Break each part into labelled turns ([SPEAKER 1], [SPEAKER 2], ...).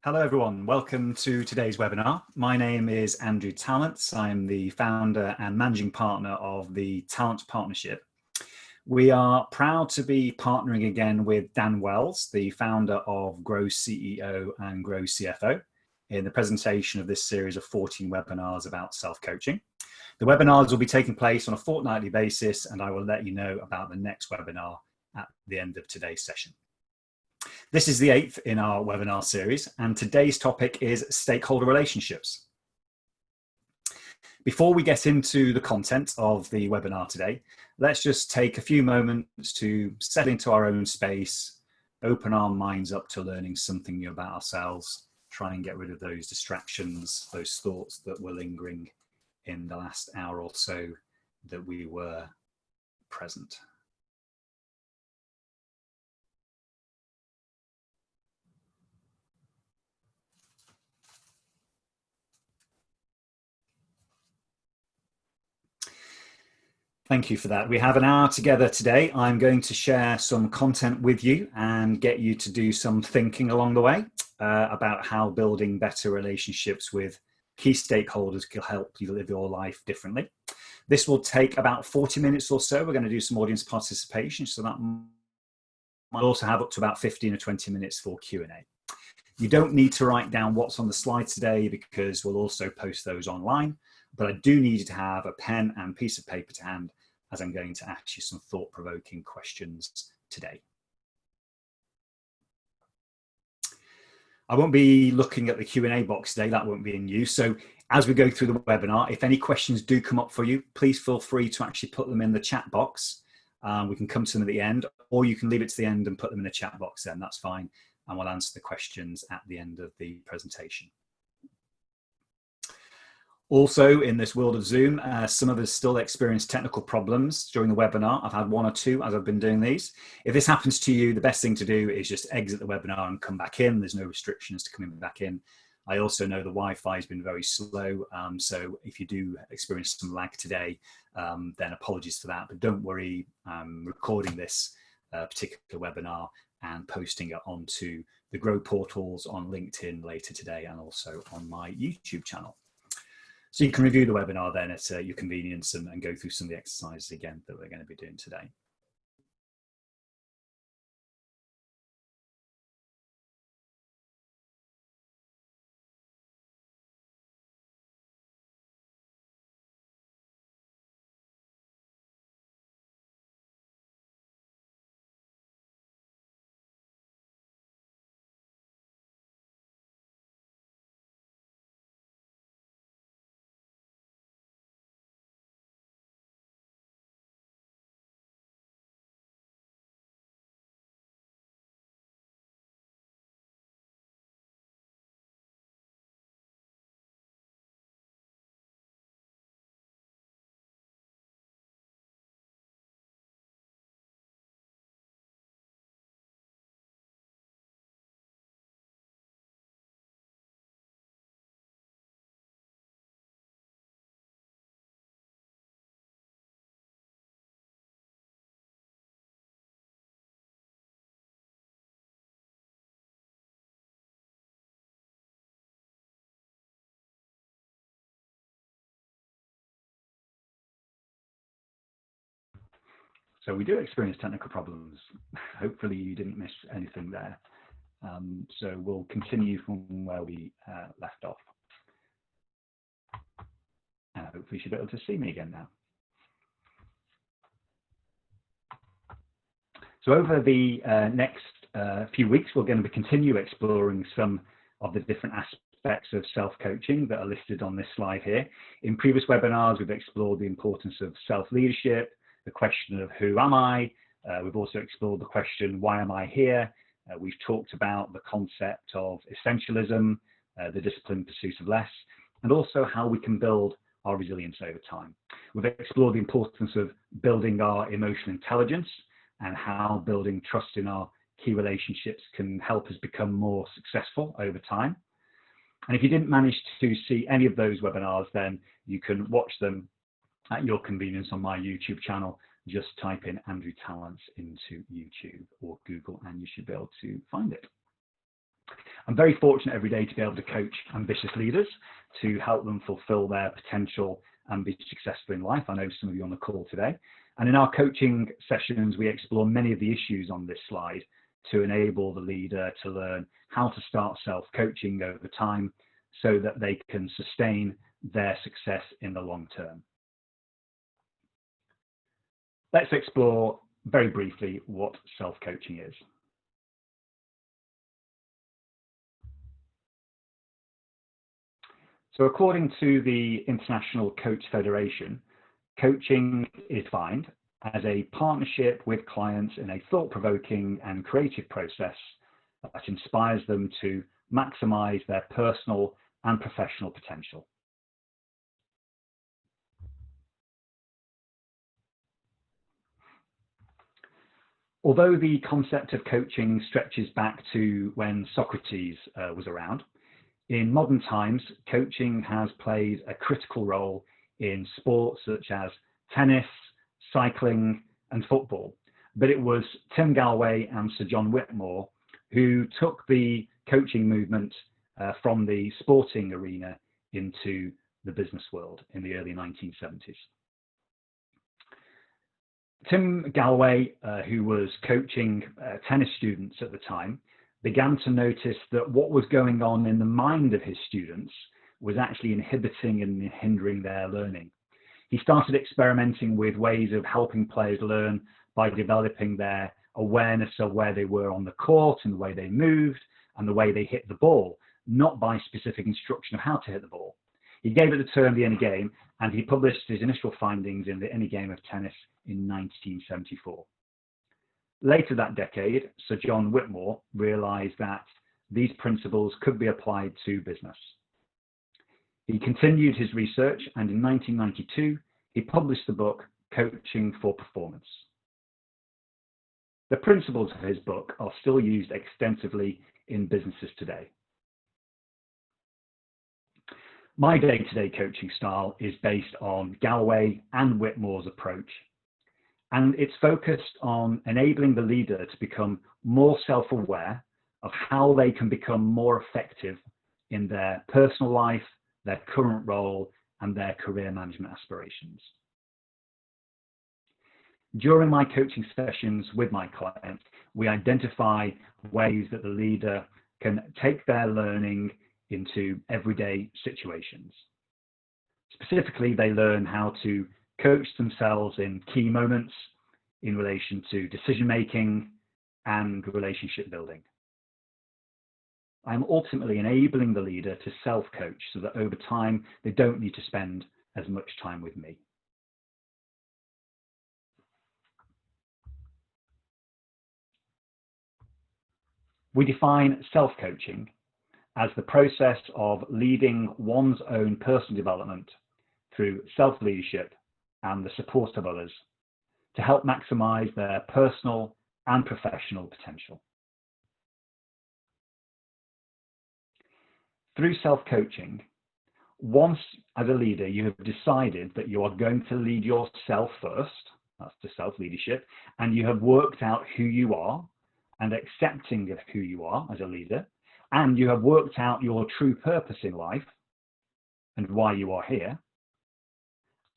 [SPEAKER 1] Hello everyone, welcome to today's webinar. My name is Andrew Tallents. I'm the founder and managing partner of the Talent Partnership. We are proud to be partnering again with Dan Wells, the founder of Grow CEO and Grow CFO, in the presentation of this series of 14 webinars about self-coaching. The webinars will be taking place on a fortnightly basis, and I will let you know about the next webinar at the end of today's session. This is the 8th in our webinar series, and today's topic is stakeholder relationships. Before we get into the content of the webinar today, let's just take a few moments to settle into our own space, open our minds up to learning something new about ourselves, try and get rid of those distractions, those thoughts that were lingering in the last hour or so that we were present. Thank you for that. We have an hour together today. I'm going to share some content with you and get you to do some thinking along the way about how building better relationships with key stakeholders can help you live your life differently. This will take about 40 minutes or so. We're going to do some audience participation, so that might also have up to about 15 or 20 minutes for Q&A. You don't need to write down what's on the slide today because we'll also post those online, but I do need you to have a pen and piece of paper to hand as I'm going to ask you some thought-provoking questions today. I won't be looking at the Q&A box today, that won't be in use. So as we go through the webinar, if any questions do come up for you, please feel free to actually put them in the chat box. We can come to them at the end, or you can leave it to the end and put them in the chat box then, that's fine. And we'll answer the questions at the end of the presentation. Also, in this world of Zoom, some of us still experience technical problems during the webinar. I've had one or two as I've been doing these. If this happens to you, the best thing to do is just exit the webinar and come back in. There's no restrictions to coming back in. I also know the Wi-Fi has been very slow, so if you do experience some lag today, then apologies for that. But don't worry, I'm recording this particular webinar and posting it onto the Grow portals on LinkedIn later today and also on my YouTube channel. So you can review the webinar then at your convenience and go through some of the exercises again that we're going to be doing today. So we do experience technical problems. Hopefully you didn't miss anything there. So we'll continue from where we left off. And hopefully you should be able to see me again now. So over the next few weeks, we're going to continue exploring some of the different aspects of self-coaching that are listed on this slide here. In previous webinars, we've explored the importance of self-leadership, the question of who am I? We've also explored the question, why am I here? We've talked about the concept of essentialism, the disciplined pursuit of less, and also how we can build our resilience over time. We've explored the importance of building our emotional intelligence and how building trust in our key relationships can help us become more successful over time. And if you didn't manage to see any of those webinars, then you can watch them at your convenience on my YouTube channel. Just type in Andrew Tallents into YouTube or Google and you should be able to find it. I'm very fortunate every day to be able to coach ambitious leaders to help them fulfill their potential and be successful in life. I know some of you on the call today. And in our coaching sessions, we explore many of the issues on this slide to enable the leader to learn how to start self-coaching over time so that they can sustain their success in the long term. Let's explore very briefly what self-coaching is. So according to the International Coach Federation, coaching is defined as a partnership with clients in a thought-provoking and creative process that inspires them to maximize their personal and professional potential. Although the concept of coaching stretches back to when Socrates was around, in modern times, coaching has played a critical role in sports such as tennis, cycling, and football. But it was Tim Gallwey and Sir John Whitmore who took the coaching movement from the sporting arena into the business world in the early 1970s. Tim Gallwey, who was coaching tennis students at the time, began to notice that what was going on in the mind of his students was actually inhibiting and hindering their learning. He started experimenting with ways of helping players learn by developing their awareness of where they were on the court and the way they moved and the way they hit the ball, not by specific instruction of how to hit the ball. He gave it the term the inner game, and he published his initial findings in the Inner Game of Tennis in 1974. Later that decade, Sir John Whitmore realized that these principles could be applied to business. He continued his research, and in 1992, he published the book Coaching for Performance. The principles of his book are still used extensively in businesses today. My day-to-day coaching style is based on Gallwey and Whitmore's approach, and it's focused on enabling the leader to become more self-aware of how they can become more effective in their personal life, their current role, and their career management aspirations. During my coaching sessions with my clients, we identify ways that the leader can take their learning into everyday situations. Specifically, they learn how to coach themselves in key moments in relation to decision making and relationship building. I'm ultimately enabling the leader to self-coach so that over time they don't need to spend as much time with me. We define self-coaching as the process of leading one's own personal development through self-leadership and the support of others to help maximize their personal and professional potential. Through self-coaching, once as a leader you have decided that you are going to lead yourself first, that's the self-leadership, and you have worked out who you are and accepting of who you are as a leader, and you have worked out your true purpose in life and why you are here,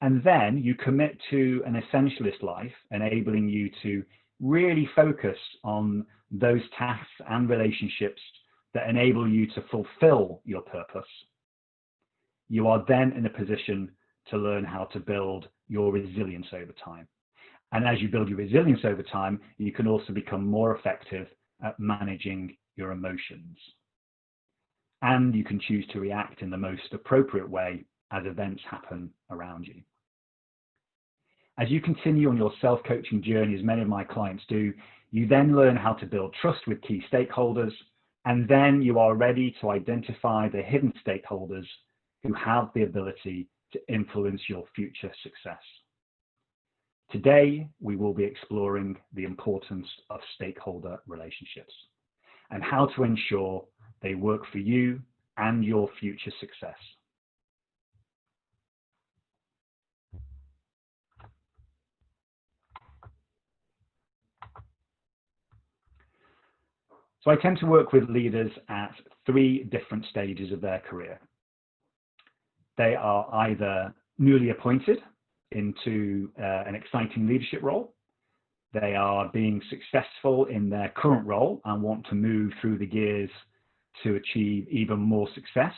[SPEAKER 1] and then you commit to an essentialist life, enabling you to really focus on those tasks and relationships that enable you to fulfill your purpose. You are then in a position to learn how to build your resilience over time. And as you build your resilience over time, you can also become more effective at managing your emotions. And you can choose to react in the most appropriate way as events happen around you. As you continue on your self-coaching journey, as many of my clients do, you then learn how to build trust with key stakeholders, and then you are ready to identify the hidden stakeholders who have the ability to influence your future success. Today, we will be exploring the importance of stakeholder relationships and how to ensure they work for you and your future success. So I tend to work with leaders at 3 different stages of their career. They are either newly appointed into an exciting leadership role. They are being successful in their current role and want to move through the gears to achieve even more success.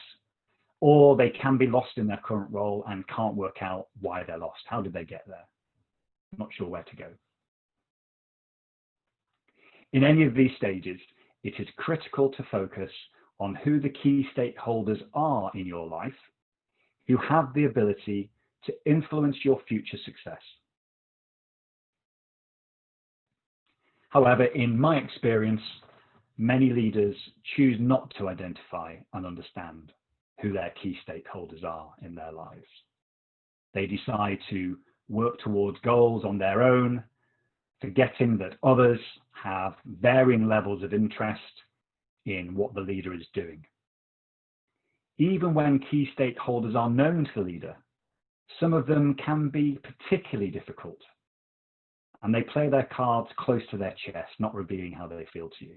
[SPEAKER 1] Or they can be lost in their current role and can't work out why they're lost. How did they get there? Not sure where to go. In any of these stages, it is critical to focus on who the key stakeholders are in your life who have the ability to influence your future success. However, in my experience, many leaders choose not to identify and understand who their key stakeholders are in their lives. They decide to work towards goals on their own, forgetting that others have varying levels of interest in what the leader is doing. Even when key stakeholders are known to the leader, some of them can be particularly difficult, and they play their cards close to their chest, not revealing how they feel to you.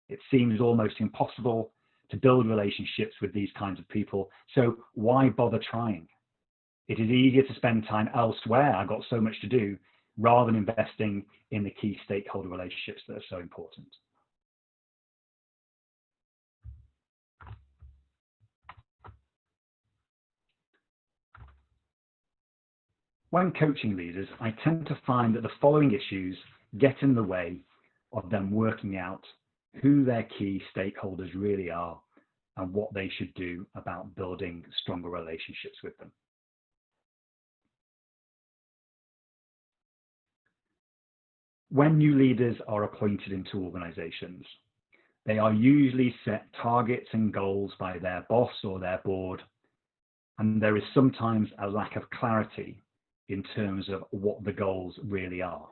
[SPEAKER 1] It seems almost impossible to build relationships with these kinds of people, so why bother trying? It is easier to spend time elsewhere, I've got so much to do, rather than investing in the key stakeholder relationships that are so important. When coaching leaders, I tend to find that the following issues get in the way of them working out who their key stakeholders really are and what they should do about building stronger relationships with them. When new leaders are appointed into organizations, they are usually set targets and goals by their boss or their board, and there is sometimes a lack of clarity in terms of what the goals really are.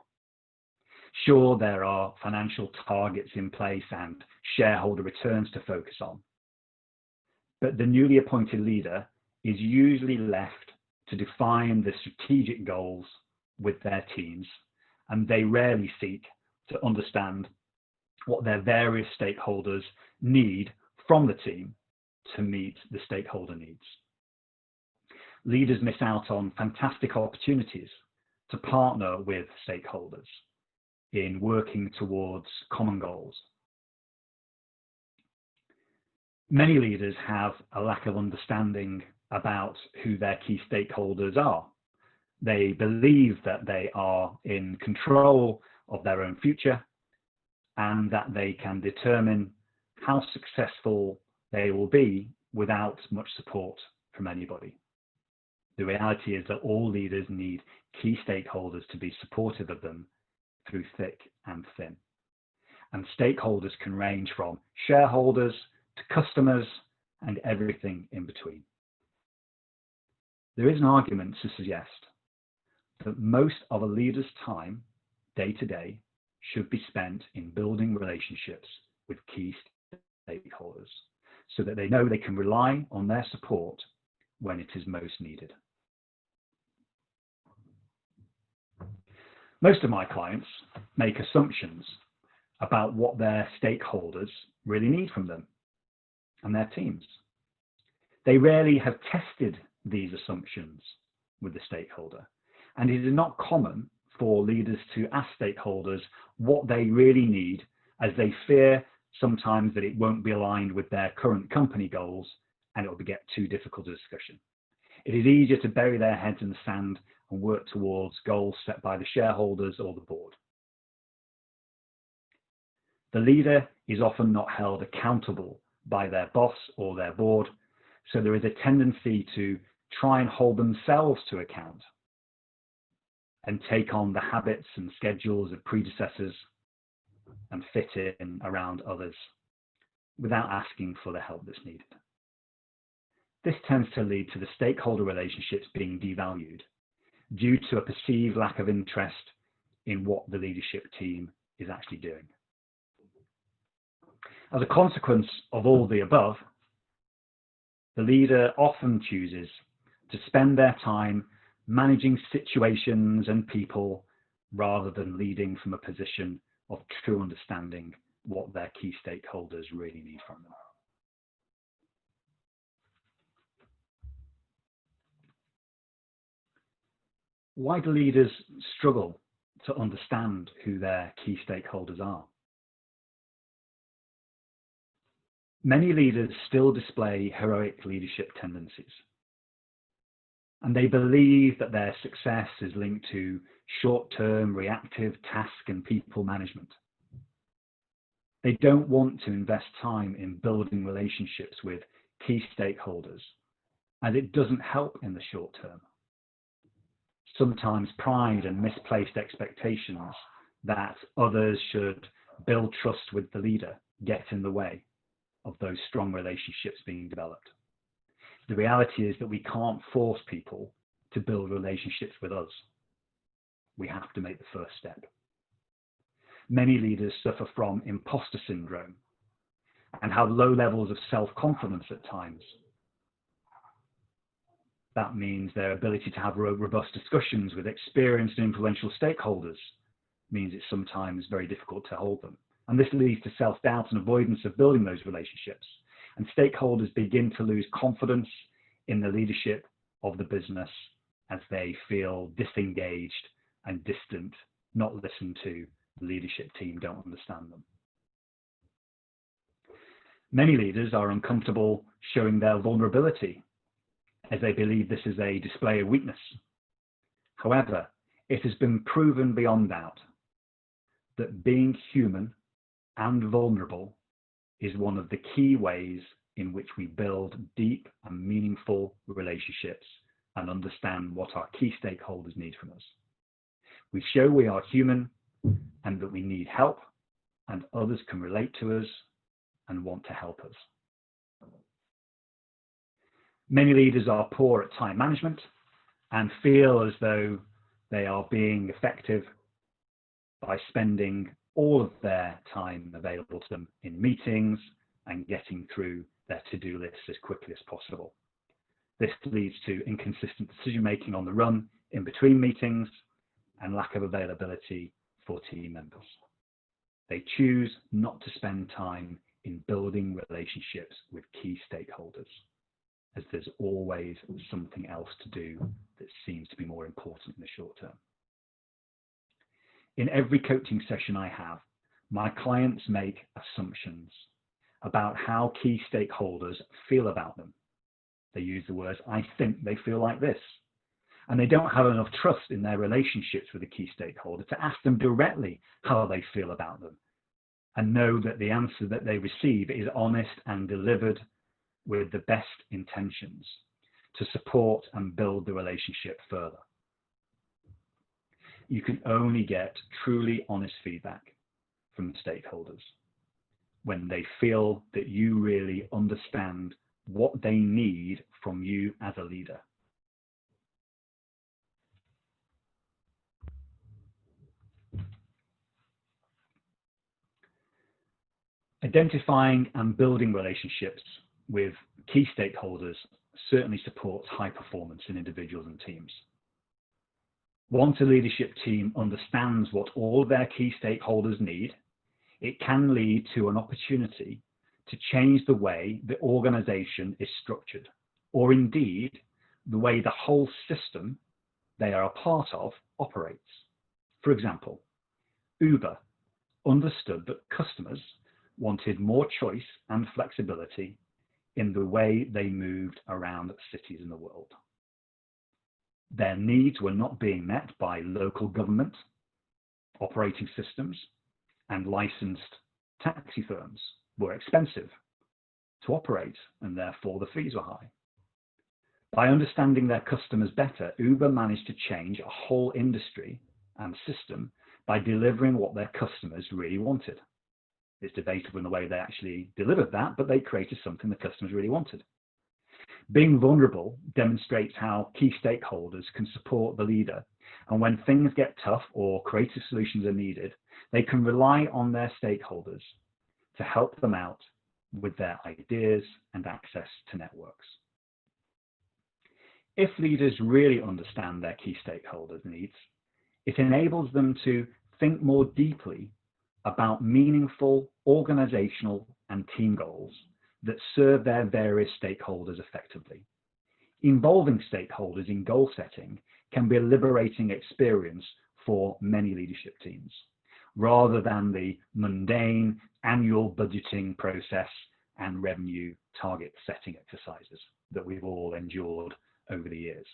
[SPEAKER 1] Sure, there are financial targets in place and shareholder returns to focus on, but the newly appointed leader is usually left to define the strategic goals with their teams, and they rarely seek to understand what their various stakeholders need from the team to meet the stakeholder needs. Leaders miss out on fantastic opportunities to partner with stakeholders in working towards common goals. Many leaders have a lack of understanding about who their key stakeholders are. They believe that they are in control of their own future and that they can determine how successful they will be without much support from anybody. The reality is that all leaders need key stakeholders to be supportive of them through thick and thin. And stakeholders can range from shareholders to customers and everything in between. There is an argument to suggest that most of a leader's time, day to day, should be spent in building relationships with key stakeholders so that they know they can rely on their support when it is most needed. Most of my clients make assumptions about what their stakeholders really need from them and their teams. They rarely have tested these assumptions with the stakeholder, and it is not common for leaders to ask stakeholders what they really need, as they fear sometimes that it won't be aligned with their current company goals and it will get too difficult a discussion. It is easier to bury their heads in the sand and work towards goals set by the shareholders or the board. The leader is often not held accountable by their boss or their board, so there is a tendency to try and hold themselves to account and take on the habits and schedules of predecessors and fit in around others without asking for the help that's needed. This tends to lead to the stakeholder relationships being devalued due to a perceived lack of interest in what the leadership team is actually doing. As a consequence of all the above, the leader often chooses to spend their time managing situations and people rather than leading from a position of true understanding what their key stakeholders really need from them. Why do leaders struggle to understand who their key stakeholders are? Many leaders still display heroic leadership tendencies, and they believe that their success is linked to short-term reactive task and people management. They don't want to invest time in building relationships with key stakeholders, as it doesn't help in the short term. Sometimes pride and misplaced expectations that others should build trust with the leader get in the way of those strong relationships being developed. The reality is that we can't force people to build relationships with us. We have to make the first step. Many leaders suffer from imposter syndrome and have low levels of self-confidence at times. That means their ability to have robust discussions with experienced and influential stakeholders means it's sometimes very difficult to hold them. And this leads to self-doubt and avoidance of building those relationships. And stakeholders begin to lose confidence in the leadership of the business as they feel disengaged and distant, not listened to. The leadership team don't understand them. Many leaders are uncomfortable showing their vulnerability as they believe this is a display of weakness. However, it has been proven beyond doubt that being human and vulnerable is one of the key ways in which we build deep and meaningful relationships and understand what our key stakeholders need from us. We show we are human and that we need help, and others can relate to us and want to help us. Many leaders are poor at time management and feel as though they are being effective by spending all of their time available to them in meetings and getting through their to-do lists as quickly as possible. This leads to inconsistent decision-making on the run in between meetings and lack of availability for team members. They choose not to spend time in building relationships with key stakeholders, as there's always something else to do that seems to be more important in the short term. In every coaching session I have, my clients make assumptions about how key stakeholders feel about them. They use the words, I think they feel like this. And they don't have enough trust in their relationships with a key stakeholder to ask them directly how they feel about them, and know that the answer that they receive is honest and delivered with the best intentions to support and build the relationship further. You can only get truly honest feedback from stakeholders when they feel that you really understand what they need from you as a leader. Identifying and building relationships with key stakeholders certainly supports high performance in individuals and teams. Once a leadership team understands what all their key stakeholders need, it can lead to an opportunity to change the way the organization is structured, or indeed the way the whole system they are a part of operates. For example, Uber understood that customers wanted more choice and flexibility in the way they moved around cities in the world. Their needs were not being met by local government, operating systems, and licensed taxi firms were expensive to operate, and therefore the fees were high. By understanding their customers better, Uber managed to change a whole industry and system by delivering what their customers really wanted. It's debatable in the way they actually delivered that, but they created something the customers really wanted. Being vulnerable demonstrates how key stakeholders can support the leader, and when things get tough or creative solutions are needed, they can rely on their stakeholders to help them out with their ideas and access to networks. If leaders really understand their key stakeholders' needs, it enables them to think more deeply about meaningful organizational and team goals that serve their various stakeholders effectively. Involving stakeholders in goal setting can be a liberating experience for many leadership teams, rather than the mundane annual budgeting process and revenue target setting exercises that we've all endured over the years.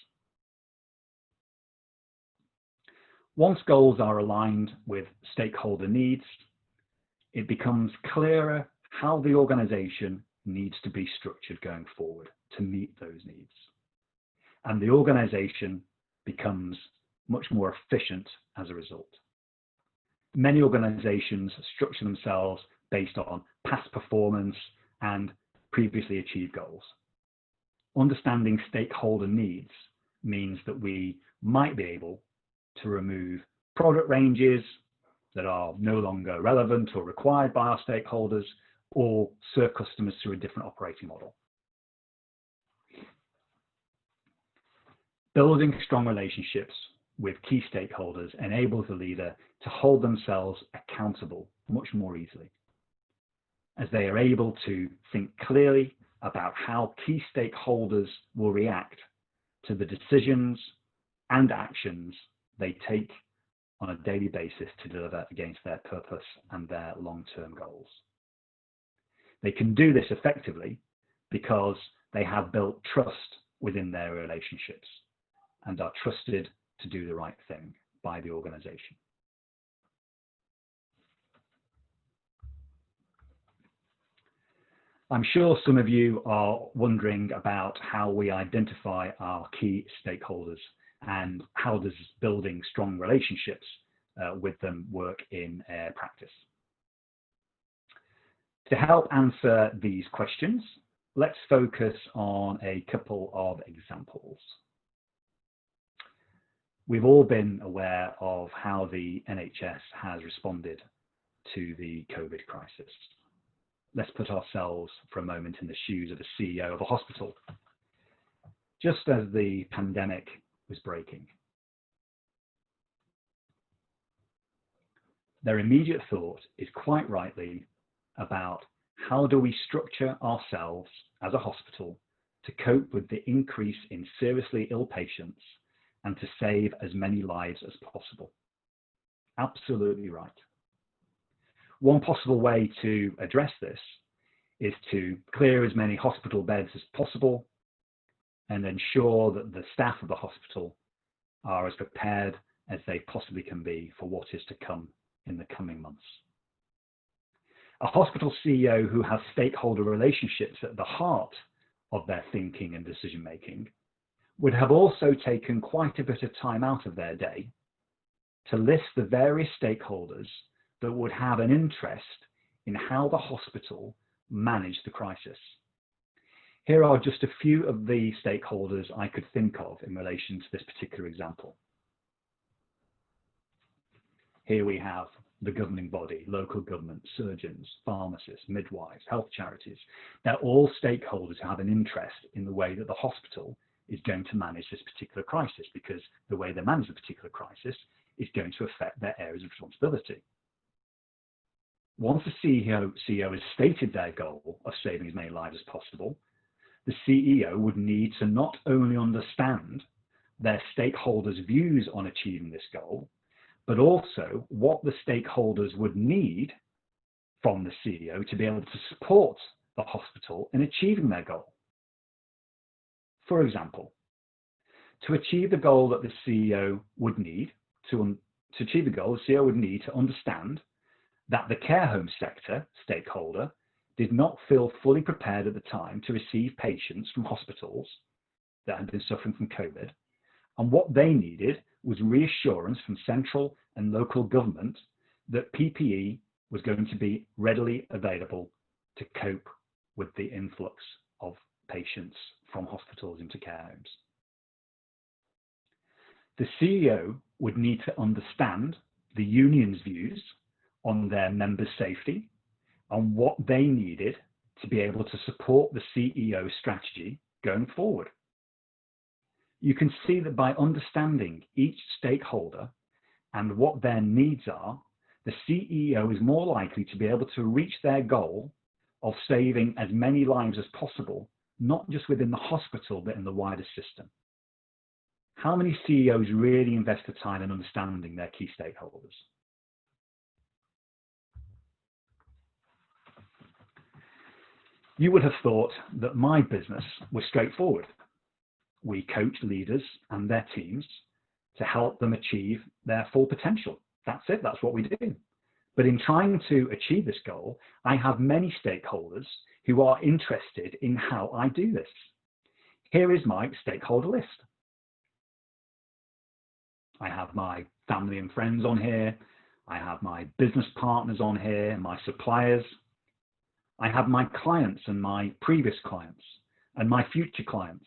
[SPEAKER 1] Once goals are aligned with stakeholder needs, it becomes clearer how the organization needs to be structured going forward to meet those needs. And the organization becomes much more efficient as a result. Many organizations structure themselves based on past performance and previously achieved goals. Understanding stakeholder needs means that we might be able to remove product ranges that are no longer relevant or required by our stakeholders, or serve customers through a different operating model. Building strong relationships with key stakeholders enables the leader to hold themselves accountable much more easily, as they are able to think clearly about how key stakeholders will react to the decisions and actions they take on a daily basis to deliver against their purpose and their long-term goals. They can do this effectively because they have built trust within their relationships and are trusted to do the right thing by the organization. I'm sure some of you are wondering about how we identify our key stakeholders and how does building strong relationships with them work in practice. To help answer these questions, let's focus on a couple of examples. We've all been aware of how the NHS has responded to the COVID crisis. Let's put ourselves for a moment in the shoes of the CEO of a hospital. Just as the pandemic was breaking, their immediate thought is quite rightly about how do we structure ourselves as a hospital to cope with the increase in seriously ill patients and to save as many lives as possible. Absolutely right. One possible way to address this is to clear as many hospital beds as possible and ensure that the staff of the hospital are as prepared as they possibly can be for what is to come in the coming months. A hospital CEO who has stakeholder relationships at the heart of their thinking and decision making would have also taken quite a bit of time out of their day to list the various stakeholders that would have an interest in how the hospital managed the crisis. Here are just a few of the stakeholders I could think of in relation to this particular example. Here we have the governing body, local government, surgeons, pharmacists, midwives, health charities. They're all stakeholders who have an interest in the way that the hospital is going to manage this particular crisis, because the way they manage the particular crisis is going to affect their areas of responsibility. Once the CEO has stated their goal of saving as many lives as possible, the CEO would need to not only understand their stakeholders' views on achieving this goal, but also what the stakeholders would need from the CEO to be able to support the hospital in achieving their goal. For example, to achieve the goal that the CEO would need, to achieve the goal, the CEO would need to understand that the care home sector stakeholder did not feel fully prepared at the time to receive patients from hospitals that had been suffering from COVID, and what they needed was reassurance from central and local government that PPE was going to be readily available to cope with the influx of patients from hospitals into care homes. The CEO would need to understand the union's views on their members' safety and what they needed to be able to support the CEO's strategy going forward. You can see that by understanding each stakeholder and what their needs are, the CEO is more likely to be able to reach their goal of saving as many lives as possible, not just within the hospital, but in the wider system. How many CEOs really invest the time in understanding their key stakeholders? You would have thought that my business was straightforward. We coach leaders and their teams to help them achieve their full potential. That's it, that's what we do. But in trying to achieve this goal, I have many stakeholders who are interested in how I do this. Here is my stakeholder list. I have my family and friends on here. I have my business partners on here, my suppliers. I have my clients and my previous clients and my future clients.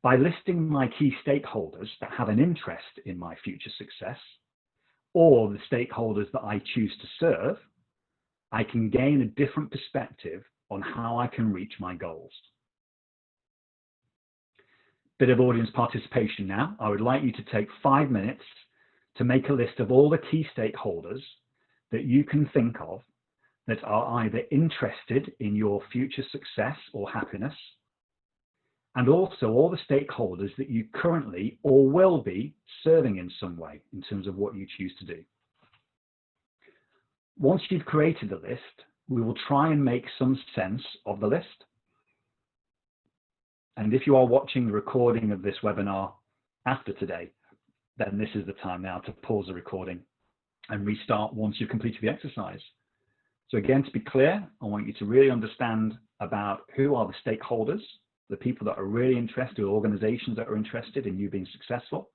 [SPEAKER 1] By listing my key stakeholders that have an interest in my future success, or the stakeholders that I choose to serve, I can gain a different perspective on how I can reach my goals. Bit of audience participation now. I would like you to take 5 minutes to make a list of all the key stakeholders that you can think of that are either interested in your future success or happiness, and also all the stakeholders that you currently or will be serving in some way in terms of what you choose to do. Once you've created the list, we will try and make some sense of the list. And if you are watching the recording of this webinar after today, then this is the time now to pause the recording and restart once you've completed the exercise. So again, to be clear, I want you to really understand about who are the stakeholders, the people that are really interested, or organizations that are interested in you being successful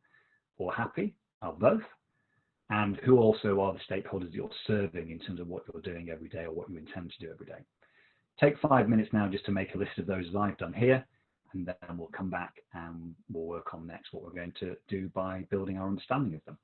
[SPEAKER 1] or happy, or both, and who also are the stakeholders that you're serving in terms of what you're doing every day or what you intend to do every day. Take 5 minutes now just to make a list of those that I've done here, and then we'll come back and we'll work on next what we're going to do by building our understanding of them.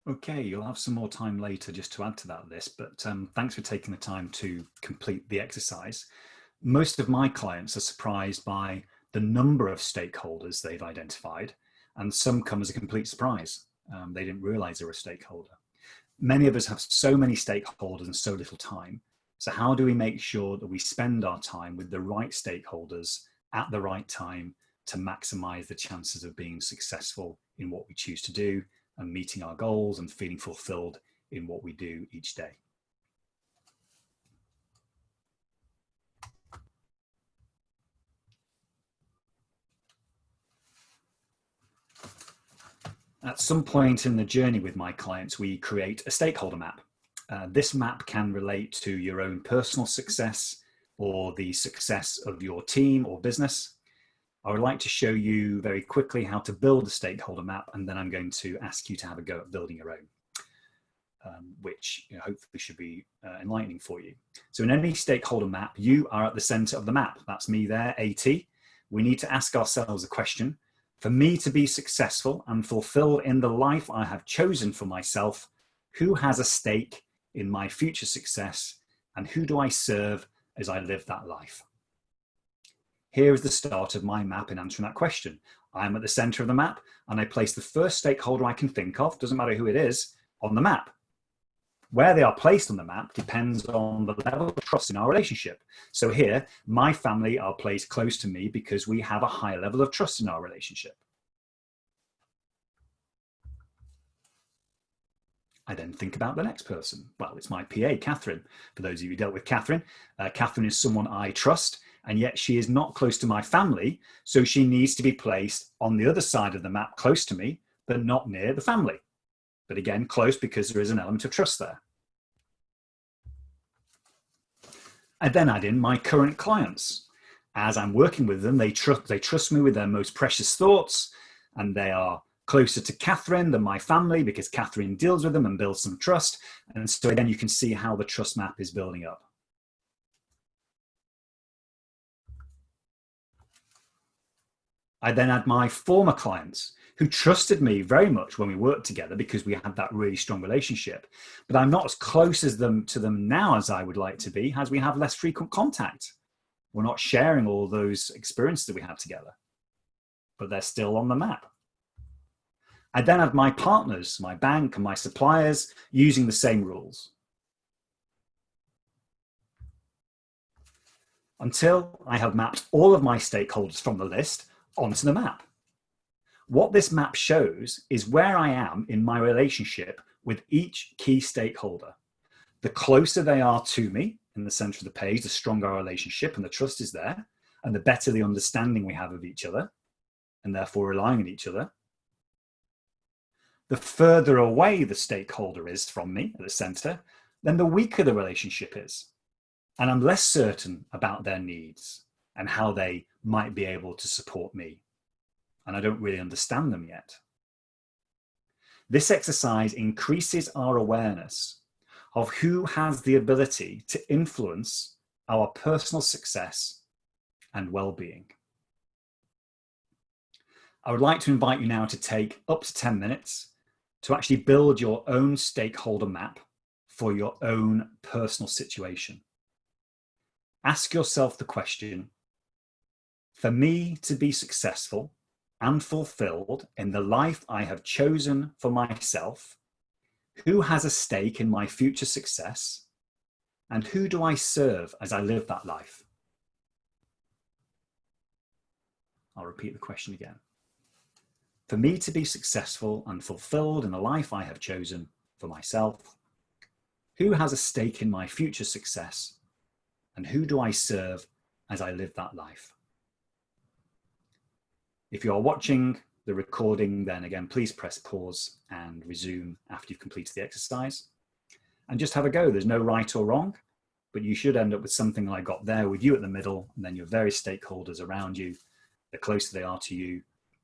[SPEAKER 1] Okay, you'll have some more time later just to add to that list, but thanks for taking the time to complete the exercise. Most of my clients are surprised by the number of stakeholders they've identified, and some come as a complete surprise. They didn't realize they were a stakeholder. Many of us have so many stakeholders and so little time. So how do we make sure that we spend our time with the right stakeholders at the right time to maximize the chances of being successful in what we choose to do and meeting our goals and feeling fulfilled in what we do each day? At some point in the journey with my clients, we create a stakeholder map. This map can relate to your own personal success or the success of your team or business. I would like to show you very quickly how to build a stakeholder map, and then I'm going to ask you to have a go at building your own, which hopefully should be enlightening for you. So in any stakeholder map, you are at the center of the map. That's me there, AT. We need to ask ourselves a question. For me to be successful and fulfilled in the life I have chosen for myself, who has a stake in my future success, and who do I serve as I live that life? Here is the start of my map in answering that question. I'm at the center of the map, and I place the first stakeholder I can think of, doesn't matter who it is, on the map. Where they are placed on the map depends on the level of trust in our relationship. So here, my family are placed close to me because we have a high level of trust in our relationship. I then think about the next person. Well, it's my PA, Catherine. For those of you who dealt with Catherine, Catherine is someone I trust, and yet she is not close to my family, so she needs to be placed on the other side of the map, close to me, but not near the family. But again, close because there is an element of trust there. I then add in my current clients. As I'm working with them, they trust me with their most precious thoughts, and they are closer to Catherine than my family because Catherine deals with them and builds some trust. And so again, you can see how the trust map is building up. I then add my former clients who trusted me very much when we worked together because we had that really strong relationship. But I'm not as close to them now as I would like to be, as we have less frequent contact. We're not sharing all those experiences that we have together, but they're still on the map. I then have my partners, my bank and my suppliers using the same rules. Until I have mapped all of my stakeholders from the list onto the map. What this map shows is where I am in my relationship with each key stakeholder. The closer they are to me in the center of the page, the stronger our relationship and the trust is there, and the better the understanding we have of each other, and therefore relying on each other. The further away the stakeholder is from me at the center, then the weaker the relationship is. And I'm less certain about their needs and how they might be able to support me. And I don't really understand them yet. This exercise increases our awareness of who has the ability to influence our personal success and well-being. I would like to invite you now to take up to 10 minutes to actually build your own stakeholder map for your own personal situation. Ask yourself the question, for me to be successful and fulfilled in the life I have chosen for myself, who has a stake in my future success, and who do I serve as I live that life? I'll repeat the question again. For me to be successful and fulfilled in the life I have chosen for myself, who has a stake in my future success, and who do I serve as I live that life? If you are watching the recording, then again, please press pause and resume after you've completed the exercise. And just have a go. There's no right or wrong, but you should end up with something like I got there with you at the middle, and then your various stakeholders around you. The closer they are to you,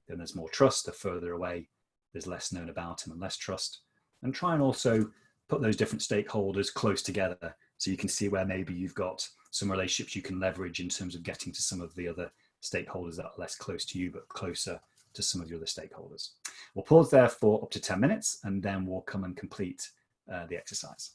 [SPEAKER 1] then there's more trust. The further away, there's less known about them and less trust. And try and also put those different stakeholders close together so you can see where maybe you've got some relationships you can leverage in terms of getting to some of the other stakeholders that are less close to you, but closer to some of your other stakeholders. We'll pause there for up to 10 minutes, and then we'll come and complete the exercise.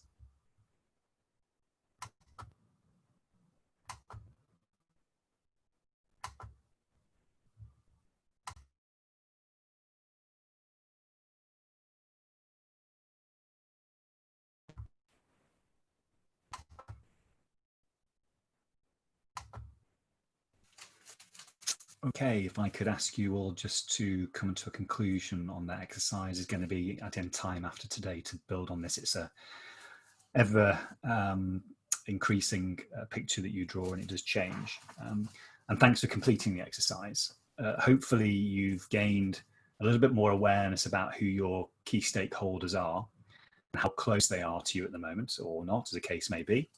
[SPEAKER 1] Okay, if I could ask you all just to come to a conclusion on that exercise. Is going to be at any time after today to build on this. It's a ever increasing picture that you draw, and it does change. And thanks for completing the exercise. Hopefully you've gained a little bit more awareness about who your key stakeholders are and how close they are to you at the moment, or not, as the case may be.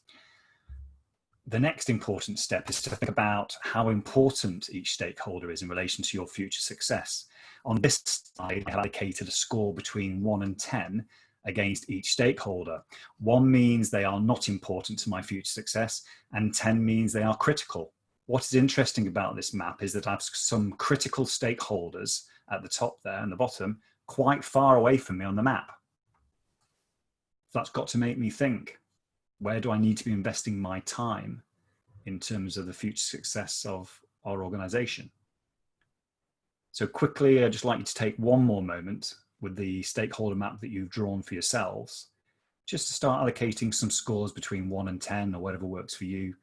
[SPEAKER 1] The next important step is to think about how important each stakeholder is in relation to your future success. On this slide, I have allocated a score between 1 and 10 against each stakeholder. 1 means they are not important to my future success, and 10 means they are critical. What is interesting about this map is that I have some critical stakeholders at the top there and the bottom quite far away from me on the map. That's got to make me think, where do I need to be investing my time in terms of the future success of our organization? So quickly, I'd just like you to take one more moment with the stakeholder map that you've drawn for yourselves, just to start allocating some scores between 1 and 10 or whatever works for you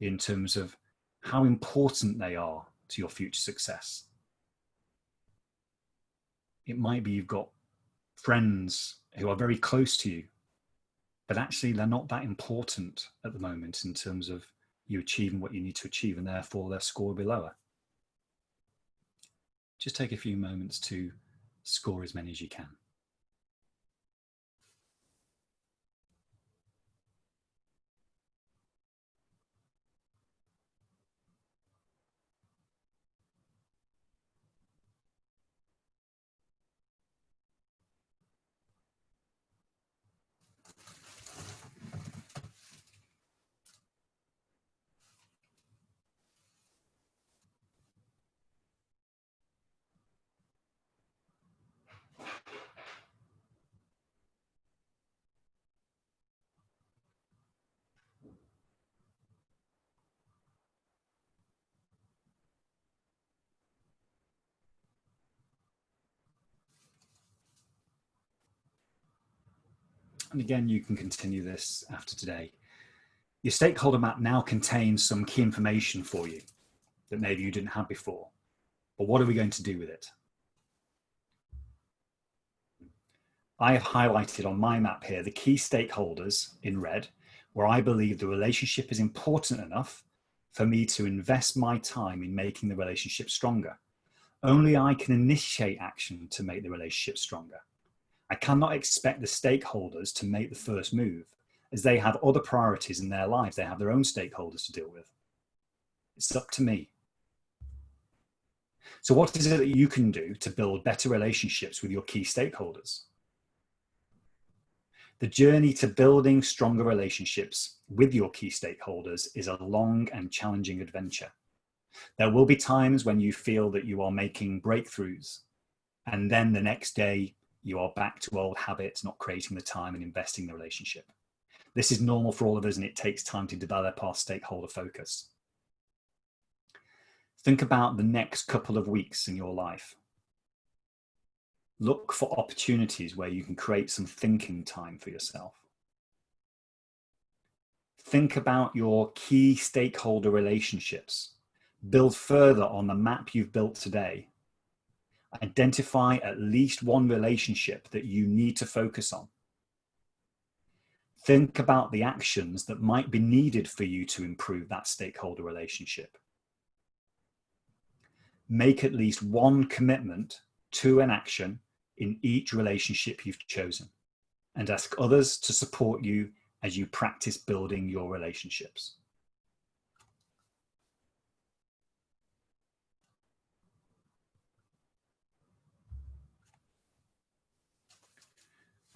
[SPEAKER 1] in terms of how important they are to your future success. It might be you've got friends who are very close to you, but actually they're not that important at the moment in terms of you achieving what you need to achieve, and therefore their score will be lower. Just take a few moments to score as many as you can. And again, you can continue this after today. Your stakeholder map now contains some key information for you that maybe you didn't have before. But what are we going to do with it? I have highlighted on my map here the key stakeholders in red, where I believe the relationship is important enough for me to invest my time in making the relationship stronger. Only I can initiate action to make the relationship stronger. I cannot expect the stakeholders to make the first move, as they have other priorities in their lives. They have their own stakeholders to deal with. It's up to me. So what is it that you can do to build better relationships with your key stakeholders? The journey to building stronger relationships with your key stakeholders is a long and challenging adventure. There will be times when you feel that you are making breakthroughs, and then the next day you are back to old habits, not creating the time and investing in the relationship. This is normal for all of us, and it takes time to develop our stakeholder focus. Think about the next couple of weeks in your life. Look for opportunities where you can create some thinking time for yourself. Think about your key stakeholder relationships. Build further on the map you've built today. Identify at least one relationship that you need to focus on. Think about the actions that might be needed for you to improve that stakeholder relationship. Make at least one commitment to an action in each relationship you've chosen, and ask others to support you as you practice building your relationships.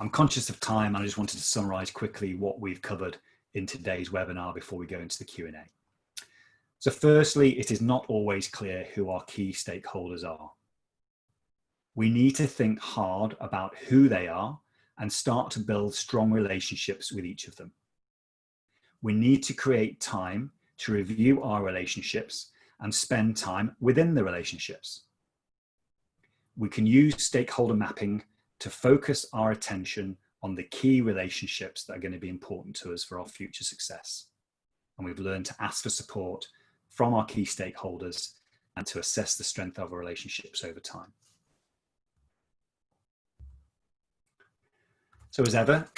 [SPEAKER 1] I'm conscious of time, and I just wanted to summarize quickly what we've covered in today's webinar before we go into the Q&A. So firstly, it is not always clear who our key stakeholders are. We need to think hard about who they are and start to build strong relationships with each of them. We need to create time to review our relationships and spend time within the relationships. We can use stakeholder mapping to focus our attention on the key relationships that are going to be important to us for our future success. And we've learned to ask for support from our key stakeholders and to assess the strength of our relationships over time. So as ever,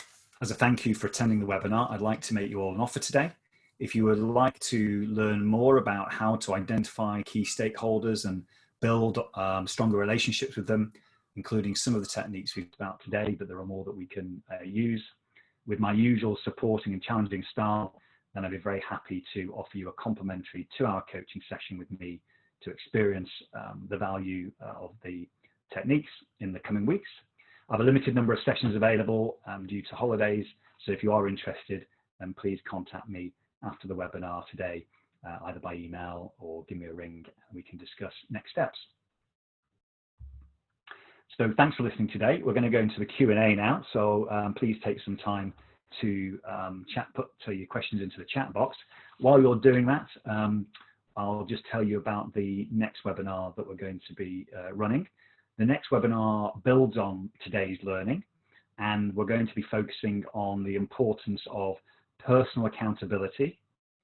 [SPEAKER 1] as a thank you for attending the webinar, I'd like to make you all an offer today. If you would like to learn more about how to identify key stakeholders and build stronger relationships with them, including some of the techniques we've about today, but there are more that we can use with my usual supporting and challenging style, then I'd be very happy to offer you a complimentary 2-hour coaching session with me to experience the value of the techniques in the coming weeks. I have a limited number of sessions available due to holidays, so if you are interested, then please contact me after the webinar today, either by email or give me a ring and we can discuss next steps. So thanks for listening today. We're going to go into the Q&A now, so please take some time to put your questions into the chat box. While you're doing that, I'll just tell you about the next webinar that we're going to be running. The next webinar builds on today's learning, and we're going to be focusing on the importance of personal accountability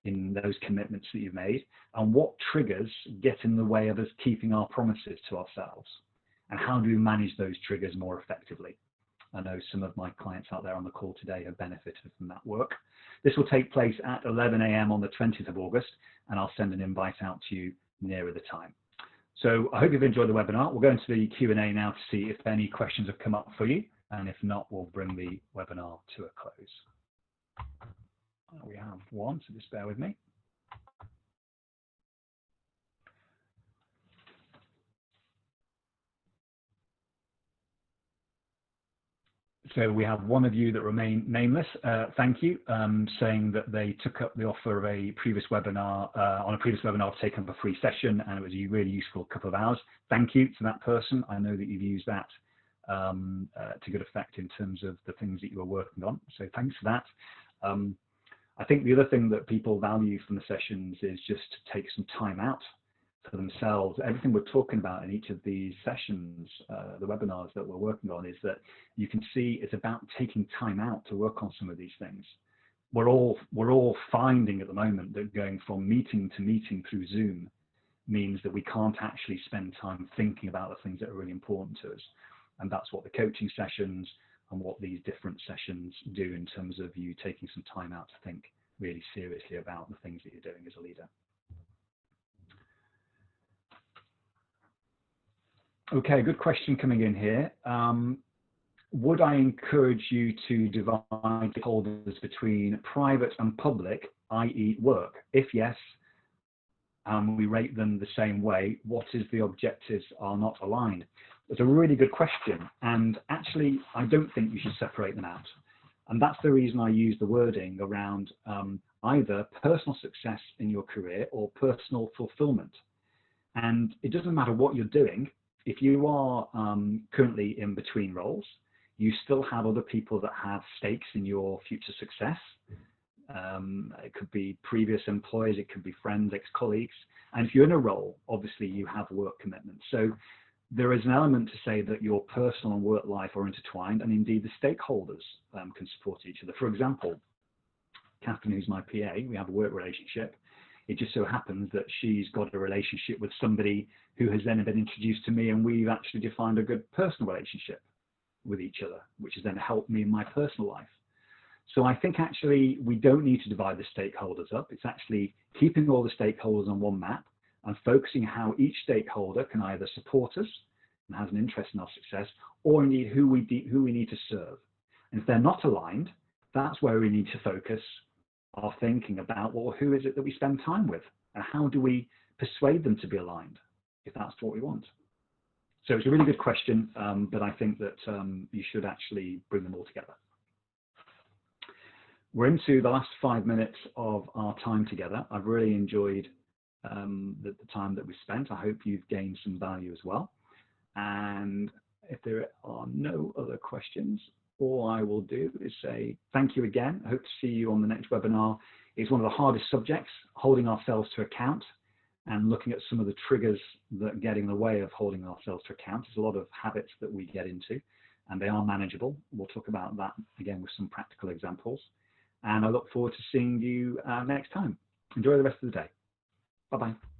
[SPEAKER 1] in those commitments that you've made, and what triggers get in the way of us keeping our promises to ourselves, and how do we manage those triggers more effectively. I know some of my clients out there on the call today have benefited from that work. This will take place at 11 a.m. on the 20th of August, and I'll send an invite out to you nearer the time. So I hope you've enjoyed the webinar. We'll go into the Q&A now to see if any questions have come up for you, and if not, we'll bring the webinar to a close. We have one, so just bear with me. So we have one of you that remain nameless, thank you, saying that they took up the offer of a previous webinar, on a previous webinar, taken up a free session, and it was a really useful couple of hours. Thank you to that person. I know that you've used that to good effect in terms of the things that you were working on, so thanks for that. I think the other thing that people value from the sessions is just to take some time out for themselves. Everything we're talking about in each of these sessions, the webinars that we're working on, is that you can see it's about taking time out to work on some of these things. We're all finding at the moment that going from meeting to meeting through Zoom means that we can't actually spend time thinking about the things that are really important to us. And that's what the coaching sessions and what these different sessions do in terms of you taking some time out to think really seriously about the things that you're doing as a leader. Okay, good question coming in here. Would I encourage you to divide stakeholders between private and public, i.e. work? If yes, we rate them the same way, what is the objectives are not aligned? It's a really good question, and actually I don't think you should separate them out. And that's the reason I use the wording around either personal success in your career or personal fulfillment. And it doesn't matter what you're doing. If you are currently in between roles, you still have other people that have stakes in your future success. It could be previous employers, it could be friends, ex-colleagues. And if you're in a role, obviously you have work commitments. So there is an element to say that your personal and work life are intertwined, and indeed the stakeholders can support each other. For example, Catherine, who's my PA, we have a work relationship. It just so happens that she's got a relationship with somebody who has then been introduced to me, and we've actually defined a good personal relationship with each other, which has then helped me in my personal life. So I think actually we don't need to divide the stakeholders up. It's actually keeping all the stakeholders on one map and focusing how each stakeholder can either support us and has an interest in our success, or indeed who we need to serve. And if they're not aligned, that's where we need to focus our thinking about, well, who is it that we spend time with? And how do we persuade them to be aligned, if that's what we want? So it's a really good question, but I think that you should actually bring them all together. We're into the last 5 minutes of our time together. I've really enjoyed the time that we spent. I hope you've gained some value as well. And if there are no other questions, all I will do is say thank you again. I hope to see you on the next webinar. It's one of the hardest subjects, holding ourselves to account and looking at some of the triggers that get in the way of holding ourselves to account. There's a lot of habits that we get into, and they are manageable. We'll talk about that again with some practical examples. And I look forward to seeing you next time. Enjoy the rest of the day. Bye-bye.